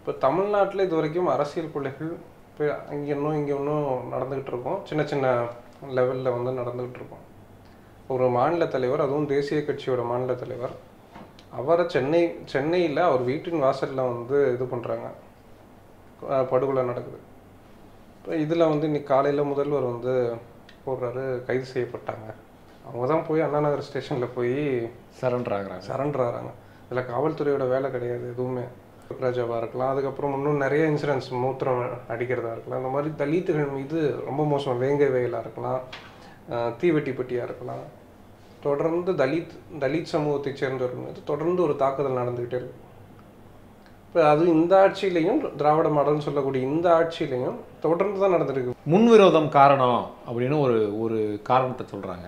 இப்போ தமிழ்நாட்டில் இது வரைக்கும் அரசியல் கொள்கைகள் இப்போ இங்கே இன்னும் நடந்துக்கிட்டு இருக்கோம். சின்ன சின்ன லெவலில் வந்து நடந்துக்கிட்டு இருக்கோம். ஒரு மாநில தலைவர், அதுவும் தேசிய கட்சியோட மாநில தலைவர், அவரை சென்னையில் அவர் வீட்டின் வாசலில் வந்து இது பண்ணுறாங்க, படுகொலை நடக்குது. இப்போ இதில் வந்து இன்னைக்கு காலையில் முதல்வர் வந்து போடுறாரு, கைது செய்யப்பட்டாங்க. அவங்க தான் போய் அண்ணா நகர் ஸ்டேஷனில் போய் சரண்டர் ஆகிறாங்க. இதில் காவல்துறையோட வேலை கிடையாது எதுவுமே. ராஜாவாக இருக்கலாம், அதுக்கப்புறம் இன்னும் நிறைய இன்சூரன்ஸ் மூத்திரம் அடிக்கிறதா இருக்கலாம், இந்த மாதிரி தலித்துகள் மீது ரொம்ப மோசம் வேங்கை வயலாக இருக்கலாம், தீவெட்டிப்பட்டியாக இருக்கலாம், தொடர்ந்து தலித் சமூகத்தை சேர்ந்தவர்கள் மீது தொடர்ந்து ஒரு தாக்குதல் நடந்துக்கிட்டே இருக்கு. இப்போ அது இந்த ஆட்சியிலையும், திராவிட மாடல்னு சொல்லக்கூடிய இந்த ஆட்சியிலையும் தொடர்ந்து தான் நடந்துருக்கு. முன்விரோதம் காரணம் அப்படின்னு ஒரு காரணத்தை சொல்கிறாங்க.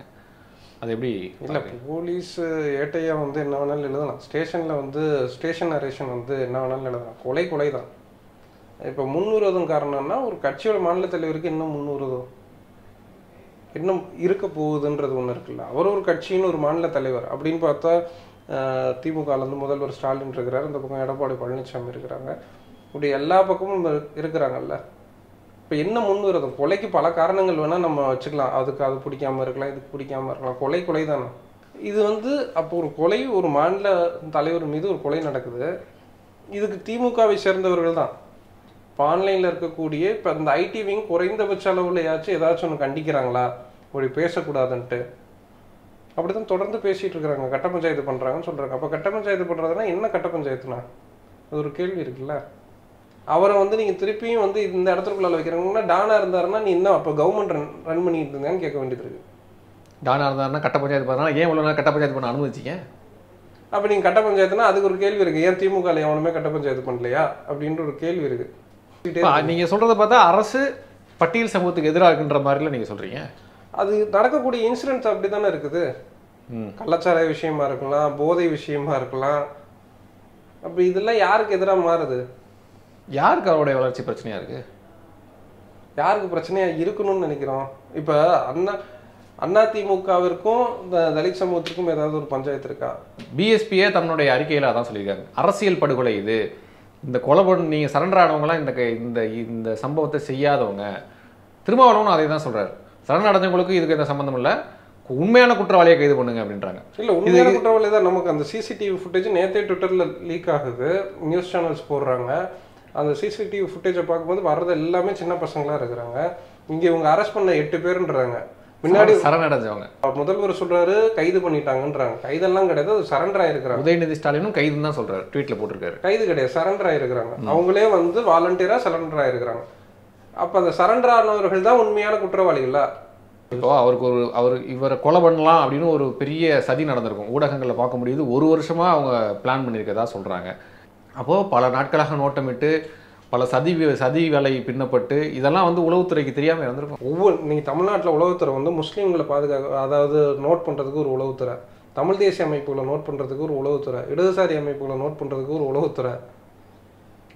அது எப்படி? இல்லை, போலீஸ் ஏட்டையாக வந்து என்ன வேணாலும் எழுதலாம். ஸ்டேஷனில் வந்து ஸ்டேஷன் நரேஷன் வந்து என்ன வேணாலும் எழுதலாம். கொலை தான். இப்போ முன்விரோதம் காரணம்னா ஒரு கட்சியோட மாநில தலைவருக்கு இன்னும் முன்விரோதம் இன்னும் இருக்க போகுதுன்றது ஒன்று இருக்குல்ல. அவர் ஒரு கட்சியின் ஒரு மாநில தலைவர் அப்படின்னு பார்த்தா திமுகலேருந்து முதல்வர் ஸ்டாலின் இருக்கிறார், இந்த பக்கம் எடப்பாடி பழனிசாமி இருக்கிறாங்க, இப்படி எல்லா பக்கமும் இருக்கிறாங்கல்ல. இப்போ என்ன முன்விரோதம்? கொலைக்கு பல காரணங்கள் வேணால் நம்ம வச்சுக்கலாம். அது பிடிக்காமல் இருக்கலாம், இதுக்கு பிடிக்காமல் இருக்கலாம். கொலை தானே இது வந்து. அப்போ ஒரு கொலை, ஒரு மாநில தலைவர் மீது ஒரு கொலை நடக்குது. இதுக்கு திமுகவை சேர்ந்தவர்கள் தான் இப்போ ஆன்லைனில் இருக்கக்கூடிய இப்போ இந்த ஐடி விங் குறைந்தபட்ச அளவுலையாச்சும் ஏதாச்சும் ஒன்று கண்டிக்கிறாங்களா, இப்படி பேசக்கூடாதுன்ட்டு? அப்படி தான் தொடர்ந்து பேசிகிட்டு இருக்கிறாங்க. கட்ட பஞ்சாயத்து பண்ணுறாங்கன்னு சொல்கிறாங்க. அப்போ கட்ட பஞ்சாயத்து பண்ணுறதுனா என்ன கட்ட பஞ்சாயத்துனா? அது ஒரு கேள்வி இருக்குல்ல. அவரை வந்து நீங்கள் திருப்பியும் வந்து இந்த இடத்துக்குள்ள வைக்கிறாங்கன்னா, டானாக இருந்தாருன்னா நீ இன்னும் அப்போ கவர்மெண்ட் ரன் பண்ணிட்டு இருந்தான்னு கேட்க வேண்டியது இருக்குது. டானாக இருந்தாருன்னா கட்ட பஞ்சாயத்து பண்ணா ஏன் இவ்வளோ நேரம் கட்ட பஞ்சாயத்து பண்ண அனுமதிச்சிங்க? அப்போ நீங்கள் கட்ட பஞ்சாயத்துனா அதுக்கு ஒரு கேள்வி இருக்குது. ஏன் திமுகவில் எவனுமே கட்ட பஞ்சாயத்து பண்ணலையா அப்படின்ற ஒரு கேள்வி இருக்குது. நீங்கள் சொல்கிறத பார்த்தா அரசு பட்டியல் சமூகத்துக்கு எதிராக இருக்குன்ற மாதிரிலாம் நீங்கள் சொல்கிறீங்க. அது நடக்கக்கூடிய இன்சிடென்ட்ஸ் அப்படி தானே இருக்குது. கள்ளச்சாராய விஷயமா இருக்கலாம், போதை விஷயமா இருக்கலாம். அப்போ இதெல்லாம் யாருக்கு எதிராக மாறுது? யாருக்கு அவருடைய வளர்ச்சி பிரச்சனையாக இருக்குது? யாருக்கு பிரச்சனையாக இருக்கணும்னு நினைக்கிறோம்? இப்போ அதிமுகவிற்கும் இந்த தலித் சமூகத்திற்கும் ஏதாவது ஒரு பஞ்சாயத்து இருக்கா? பிஎஸ்பியே தன்னுடைய அறிக்கையில் அதான் சொல்லியிருக்காங்க, அரசியல் படுகொலை இது. இந்த கொலை நீங்கள் சரண்டர் ஆனவங்களாம் இந்த சம்பவத்தை செய்யாதவங்க. திருமாவளவனும் அதை தான் சொல்கிறார், சரண் அடைஞ்சவங்களுக்கு இதுக்கு எந்த சம்மந்தம் இல்லை, உண்மையான குற்றவாளியை கைது பண்ணுங்க அப்படின்றாங்க. இல்லை, உண்மையான குற்றவாளி தான். நமக்கு அந்த சிசிடிவி ஃபுட்டேஜ் நேற்றே ட்விட்டரில் லீக் ஆகுது, நியூஸ் சேனல்ஸ் போடுறாங்க. அந்த சிசிடிவி ஃபுட்டேஜை பார்க்கும்போது வர்றது எல்லாமே சின்ன பசங்களாக இருக்கிறாங்க. இங்கே இவங்க அரெஸ்ட் பண்ண 8 பேருன்றாங்க. முன்னாடி சரணடைஞ்சவங்க. முதல்வர் சொல்றாரு கைது பண்ணிட்டாங்கன்றாங்க. கைதெல்லாம் கிடையாது, அது சரண்டர் ஆயிருக்கிறாங்க. உதயநிதி ஸ்டாலினும் கைதுன்னு தான் சொல்றாரு, ட்வீட்ல போட்டிருக்காரு. கைது கிடையாது, சரண்டர் ஆயிருக்கிறாங்க. அவங்களே வந்து வாலண்டியரா சரண்டர் ஆயிருக்கிறாங்க. அப்ப அந்த சரண்டர் ஆனவர்கள் தான் உண்மையான குற்றவாளிகளா? இப்போ அவர் இவரை கொலை பண்ணலாம் அப்படின்னு ஒரு பெரிய சதி நடந்திருக்கும், ஊடகங்களில் பார்க்க முடியுது. 1 வருஷமா அவங்க பிளான் பண்ணியிருக்கதா சொல்றாங்க. அப்போது பல நாட்களாக நோட்டமிட்டு பல சதி வேலை பின்னப்பட்டு இதெல்லாம் வந்து உளவுத்துறைக்கு தெரியாமல் இருந்திருக்கும். நீங்கள் தமிழ்நாட்டில் உளவுத்துறை வந்து முஸ்லீம்களை அதாவது நோட் பண்ணுறதுக்கு ஒரு உளவுத்துறை, தமிழ் தேசிய அமைப்புகளை நோட் பண்ணுறதுக்கு ஒரு உளவுத்துறை, இடதுசாரி அமைப்புகளை நோட் பண்ணுறதுக்கு ஒரு உளவுத்துறை,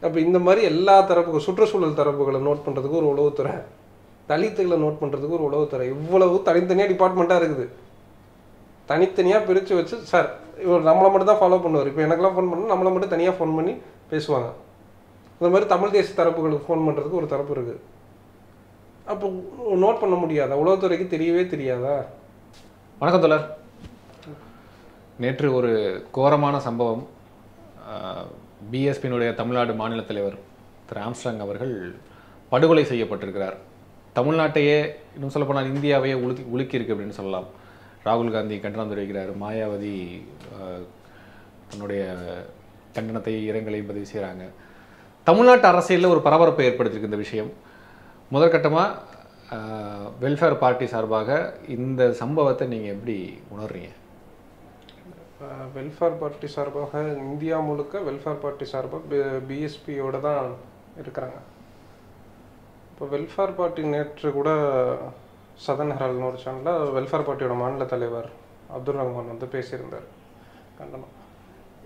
அப்போ இந்த மாதிரி எல்லா தரப்புக்கும், சுற்றுச்சூழல் தரப்புகளை நோட் பண்ணுறதுக்கு ஒரு உளவுத்துறை, தலித்துகளை நோட் பண்ணுறதுக்கு ஒரு உளவுத்துறை, இவ்வளவு தனித்தனியாக டிபார்ட்மெண்ட்டாக இருக்குது. தனித்தனியாக பிரித்து வச்சு, சார் இவர் நம்மளை மட்டும் தான் ஃபாலோ பண்ணுவார். இப்போ எனக்கெல்லாம் ஃபோன் பண்ணால் நம்மளை மட்டும் தனியாக ஃபோன் பண்ணி பேசுவாங்க. இந்த மாதிரி தமிழ் தேசிய தரப்புகளுக்கு ஃபோன் பண்ணுறதுக்கு ஒரு தரப்பு இருக்குது. அப்போ நோட் பண்ண முடியாதா? உளவுத்துறைக்கு தெரியவே தெரியாதா? வணக்கம் தோழர். நேற்று ஒரு கோரமான சம்பவம். பிஎஸ்பியினுடைய தமிழ்நாடு மாநில தலைவர் திரு ஆம்ஸ்ட்ராங் அவர்கள் படுகொலை செய்யப்பட்டிருக்கிறார். தமிழ்நாட்டையே, இன்னும் சொல்லப்போனால் இந்தியாவையே உலுக்கி இருக்கு அப்படின்னு சொல்லலாம். ராகுல் காந்தி கண்டனம் தெரிவிக்கிறார், மாயாவதி தன்னுடைய கண்டனத்தை இரங்கலையும் பதிவு செய்கிறாங்க. தமிழ்நாட்டு அரசியலில் ஒரு பரபரப்பை ஏற்படுத்தியிருக்கு இந்த விஷயம். முதற்கட்டமாக வெல்ஃபேர் பார்ட்டி சார்பாக இந்த சம்பவத்தை நீங்கள் எப்படி உணர்றீங்க? வெல்ஃபேர் பார்ட்டி சார்பாக இந்தியா முழுக்க வெல்ஃபேர் பார்ட்டி சார்பாக பிஎஸ்பியோட தான் இருக்கிறாங்க. இப்போ வெல்ஃபேர் பார்ட்டி நேற்று கூட சதன் ஹெரால்ட்னு ஒரு சேனலில் வெல்ஃபேர் பார்ட்டியோட மாநில தலைவர் அப்துல் ரஹ்மான் வந்து பேசியிருந்தார், கண்டனம்.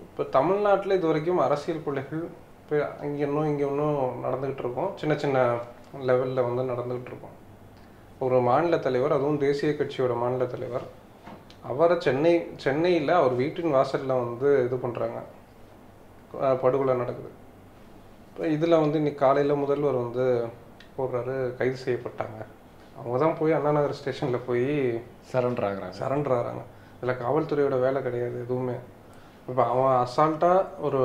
இப்போ தமிழ்நாட்டில் இது வரைக்கும் அரசியல் கொள்கைகள் இப்போ இங்கே இன்னும் நடந்துக்கிட்டு இருக்கோம். சின்ன சின்ன லெவலில் வந்து நடந்துக்கிட்டு இருக்கோம். ஒரு மாநில தலைவர், அதுவும் தேசிய கட்சியோட மாநில தலைவர், அவரை சென்னையில் அவர் வீட்டின் வாசலில் வந்து இது பண்ணுறாங்க, படுகொலை நடக்குது. இப்போ இதில் வந்து இன்னைக்கு காலையில் முதல்வர் வந்து போடுறாரு, கைது செய்யப்பட்டாங்க. அவங்க தான் போய் அண்ணா நகர் ஸ்டேஷனில் போய் சரண்டர் ஆகிறாங்க. இதில் காவல்துறையோட வேலை கிடையாது எதுவுமே. இப்போ அவன் அசால்ட்டாக ஒரு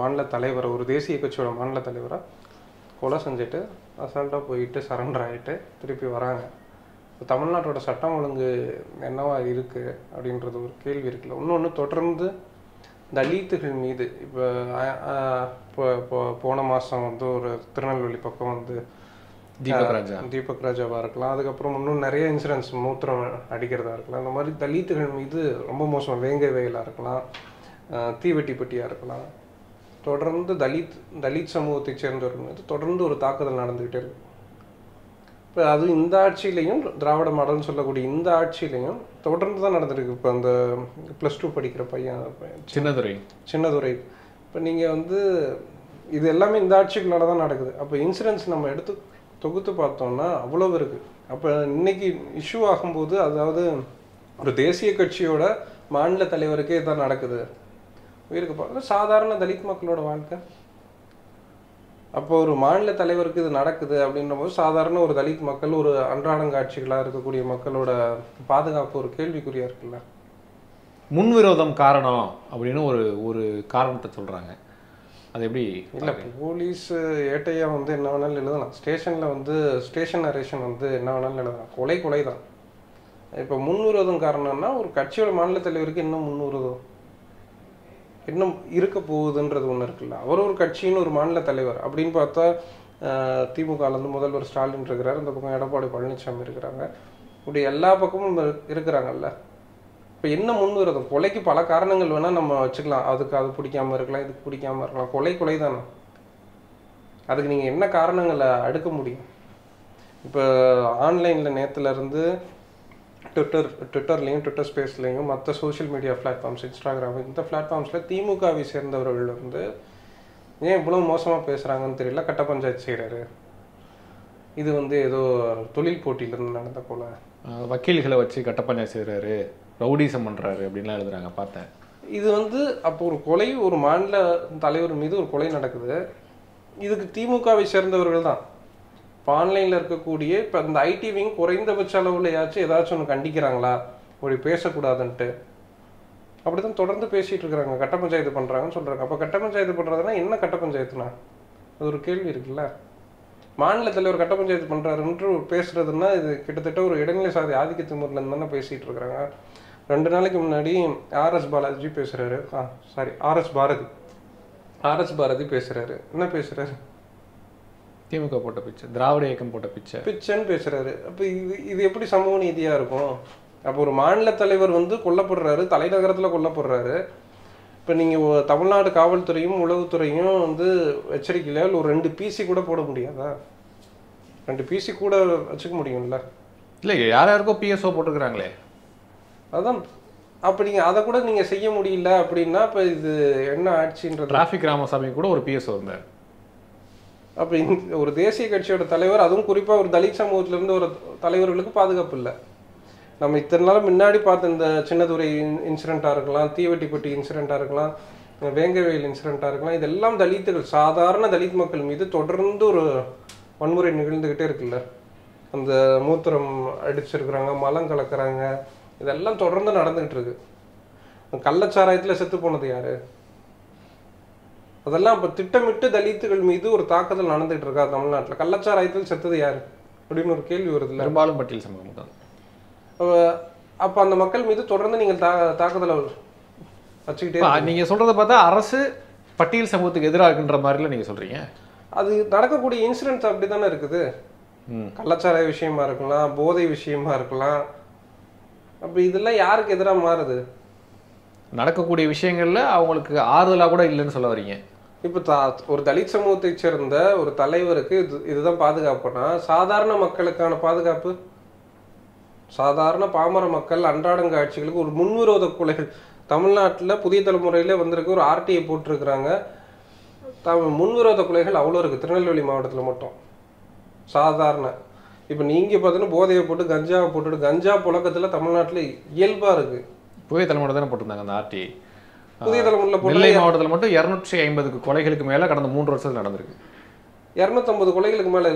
மாநில தலைவரை, ஒரு தேசிய கட்சியோட மாநில தலைவரை கொலை செஞ்சுட்டு அசால்ட்டாக போயிட்டு சரண்டர் ஆகிட்டு திருப்பி வராங்க. இப்போ தமிழ்நாட்டோட சட்டம் ஒழுங்கு என்னவா இருக்குது அப்படின்றது ஒரு கேள்வி இருக்குல்ல. இன்னொன்று தொடர்ந்து தலித்துகள் மீது இப்போ போன மாதம் வந்து ஒரு திருநெல்வேலி பக்கம் வந்து தீபக் ராஜாவாக இருக்கலாம், அதுக்கப்புறம் இன்னும் நிறைய இன்சிடென்ட்ஸ் மூத்திரம் அடிக்கிறதா இருக்கலாம். இந்த மாதிரி தலித்துகள் மீது ரொம்ப மோசம், வேங்கை வயலாக இருக்கலாம், தீவெட்டிப்பட்டியாக இருக்கலாம், தொடர்ந்து தலித் சமூகத்தை சேர்ந்தவர்கள் மீது தொடர்ந்து ஒரு தாக்குதல் நடந்துக்கிட்டே இருக்கு. இப்போ அது இந்த ஆட்சியிலையும், திராவிட மாடல்னு சொல்லக்கூடிய இந்த ஆட்சியிலையும் தொடர்ந்து தான் நடந்துருக்கு. இப்போ அந்த +2 படிக்கிற பையன் சின்னதுரை, இப்போ நீங்கள் வந்து இது எல்லாமே இந்த ஆட்சிக்குள்ளால தான் நடக்குது. அப்போ இன்சிடென்ட்ஸ் நம்ம எடுத்து தொகுத்து பார்த்தோம்னா அவ்வளவு இருக்குது. அப்போ இன்னைக்கு இஷ்யூ ஆகும்போது, அதாவது ஒரு தேசிய கட்சியோட மாநில தலைவருக்கே இதான் நடக்குது, உயிருக்கு பார்க்குற சாதாரண தலித் மக்களோட வாழ்க்கை. அப்போ ஒரு மாநில தலைவருக்கு இது நடக்குது அப்படின்ற போது சாதாரண ஒரு தலித் மக்கள், ஒரு அன்றாடங்காட்சிகளாக இருக்கக்கூடிய மக்களோட பாதுகாப்பு ஒரு கேள்விக்குறியா இருக்குல்ல. முன்விரோதம் காரணம் அப்படின்னு ஒரு காரணத்தை சொல்கிறாங்க. அது எப்படி இல்லை, போலீஸ் ஏட்டையாக வந்து என்ன வேணாலும் எழுதலாம். ஸ்டேஷனில் வந்து ஸ்டேஷன் நரேஷன் வந்து என்ன வேணாலும் எழுதலாம். கொலை தான். இப்போ முன்விரோதம் காரணம்னா ஒரு கட்சியோட மாநில தலைவருக்கு இன்னும் முன்விரோதம் இன்னும் இருக்க போகுதுன்றது ஒன்று இருக்குல்ல. அவர் ஒரு கட்சின்னு ஒரு மாநில தலைவர் அப்படின்னு பார்த்தா திமுகலேருந்து முதல்வர் ஸ்டாலின் இருக்கிறார், இந்த பக்கம் எடப்பாடி பழனிசாமி இருக்கிறாங்க, இப்படி எல்லா பக்கமும் இருக்கிறாங்கல்ல. இப்போ என்ன முன்விரோதம்? கொலைக்கு பல காரணங்கள் வேணால் நம்ம வச்சுக்கலாம். அதுக்கு அது பிடிக்காமல் இருக்கலாம், இதுக்கு பிடிக்காமல் இருக்கலாம். கொலை தானே. அதுக்கு நீங்கள் என்ன காரணங்களை அடுக்க முடியும்? இப்போ ஆன்லைனில் நேற்றுலேருந்து ட்விட்டர்லேயும் ட்விட்டர் ஸ்பேஸ்லேயும் மற்ற சோஷியல் மீடியா பிளாட்ஃபார்ம்ஸ், இன்ஸ்டாகிராம், இந்த பிளாட்ஃபார்ம்ஸில் திமுகவை சேர்ந்தவர்கள் வந்து ஏன் இவ்வளோ மோசமாக பேசுகிறாங்கன்னு தெரியல. கட்ட பஞ்சாயத்து செய்கிறாரு, இது வந்து ஏதோ தொழில் போட்டியிலேருந்து நடந்த போல, வக்கீல்களை வச்சு கட்ட பஞ்சாயத்து செய்கிறாரு, ரவுடிசம் பண்ணுறாரு அப்படின்லாம் எழுதுறாங்க, பார்த்தேன். இது வந்து அப்போ ஒரு கொலை, ஒரு மாநில தலைவர் மீது ஒரு கொலை நடக்குது. இதுக்கு திமுகவை சேர்ந்தவர்கள் தான். இப்போ ஆன்லைனில் இருக்கக்கூடிய இப்போ இந்த ஐடி விங் குறைந்தபட்ச அளவுலையாச்சும் ஏதாச்சும் ஒன்று கண்டிக்கிறாங்களா, அப்படி பேசக்கூடாதுன்ட்டு? அப்படி தான் தொடர்ந்து பேசிகிட்டு இருக்கிறாங்க. கட்ட பஞ்சாயத்து பண்ணுறாங்கன்னு சொல்கிறாங்க. அப்போ கட்ட பஞ்சாயத்து பண்ணுறதுனா என்ன கட்ட பஞ்சாயத்துனா? அது ஒரு கேள்வி இருக்குல்ல. மாநில தலைவர் கட்ட பஞ்சாயத்து பண்ணுறாருன்று பேசுறதுன்னா இது கிட்டத்தட்ட ஒரு இடைநிலை சாதி ஆதிக்கத்து முறையில் தானே பேசிகிட்டு இருக்கிறாங்க. 2 நாளைக்கு முன்னாடி ஆர்எஸ் பாரதி பேசுகிறாரு. என்ன பேசுகிறாரு? திமுக போட்ட பிச்சை, திராவிட இயக்கம் போட்ட பிச்சைன்னு பேசுகிறாரு. அப்போ இது எப்படி சமூக நீதியாக இருக்கும்? அப்போ ஒரு மாநில தலைவர் வந்து கொல்லப்படுறாரு, தலைநகரத்தில் கொல்லப்படுறாரு. இப்போ நீங்கள் தமிழ்நாடு காவல்துறையும் உளவுத்துறையும் வந்து எச்சரிக்கையில் ஒரு 2 பிசி கூட போட முடியாதா? 2 பிசி கூட வச்சுக்க முடியும்ல? இல்லை, யாருக்கோ பிஎஸ்ஓ போட்டுக்கிறாங்களே. அதான். அப்போ நீங்கள் அதை கூட நீங்கள் செய்ய முடியல அப்படின்னா இப்போ இது என்ன ஆட்சின்றது? டிராஃபிக் ராமசாமி கூட ஒரு பிஎஸ்ஓ இருந்தார். அப்போ ஒரு தேசிய கட்சியோட தலைவர், அதுவும் குறிப்பாக ஒரு தலித் சமூகத்திலேருந்து ஒரு தலைவர்களுக்கு பாதுகாப்பு இல்லை. நம்ம இத்தனை நாள் முன்னாடி பார்த்த இந்த சின்னதுரை இன்சிடெண்ட்டாக இருக்கலாம், தீவெட்டிப்பட்டி இன்சிடெண்ட்டாக இருக்கலாம், வேங்கவேல் இன்சிடெண்ட்டாக இருக்கலாம், இதெல்லாம் தலித்துகள், சாதாரண தலித் மக்கள் மீது தொடர்ந்து ஒரு வன்முறை நிகழ்ந்துக்கிட்டே இருக்குல்ல. அந்த மூத்திரம் அடிச்சிருக்கிறாங்க, மலம் கலக்கிறாங்க, இதெல்லாம் தொடர்ந்து நடந்துகிட்டு இருக்கு. கள்ளச்சாராயத்தில் செத்து போனது யாரு? அதெல்லாம் இப்போ திட்டமிட்டு தலித்துகள் மீது ஒரு தாக்குதல் நடந்துகிட்டு இருக்கா தமிழ்நாட்டில்? கள்ளச்சாராயத்தில் செத்தது யாரு அப்படின்னு ஒரு கேள்வி வருது. பெரும்பாலும் பட்டியல் சமூகம் தான். அப்போ அந்த மக்கள் மீது தொடர்ந்து நீங்கள் தாக்குதலை வச்சுக்கிட்டே, நீங்கள் சொல்கிறத பார்த்தா அரசு பட்டியல் சமூகத்துக்கு எதிராக இருக்குன்ற மாதிரிலாம் நீங்கள் சொல்கிறீங்க. அது நடக்கக்கூடிய இன்சிடென்ட்ஸ் அப்படி தானே இருக்குது. கள்ளச்சாராய விஷயமா இருக்கலாம், போதை விஷயமா இருக்கலாம். அப்போ இதெல்லாம் யாருக்கு எதிராக மாறுது? நடக்கக்கூடிய விஷயங்கள்ல அவங்களுக்கு ஆறுதலாக கூட இல்லைன்னு சொல்ல வரீங்க. இப்போ ஒரு தலித் சமூகத்தை சேர்ந்த ஒரு தலைவருக்கு இதுதான் பாதுகாப்புனா, சாதாரண மக்களுக்கான பாதுகாப்பு, சாதாரண பாமர மக்கள் அன்றாடங்க ஆட்சிகளுக்கு ஒரு முன்விரோத கொலைகள் தமிழ்நாட்டில் புதிய தலைமுறையில் வந்திருக்கு. ஒரு ஆர்டிஐ போட்டிருக்கிறாங்க. முன்விரோத கொலைகள் அவ்வளோ இருக்குது திருநெல்வேலி மாவட்டத்தில் மட்டும். சாதாரண இப்போ நீங்கள் பார்த்தீங்கன்னா போதையை போட்டு கஞ்சாவை போட்டுட்டு கஞ்சா புழக்கத்தில் தமிழ்நாட்டில் இயல்பாக இருக்குது. புதிய தலைமுறை தானே போட்டிருந்தாங்க அந்த ஆர்டிஐ. புதிய தலைமுறையில் நெல்லை மாவட்டத்தில் மட்டும் 250 கொலைகளுக்கு மேலே கடந்த 3 வருஷத்தில் நடந்திருக்கு. 250 கொலைகளுக்கு மேலே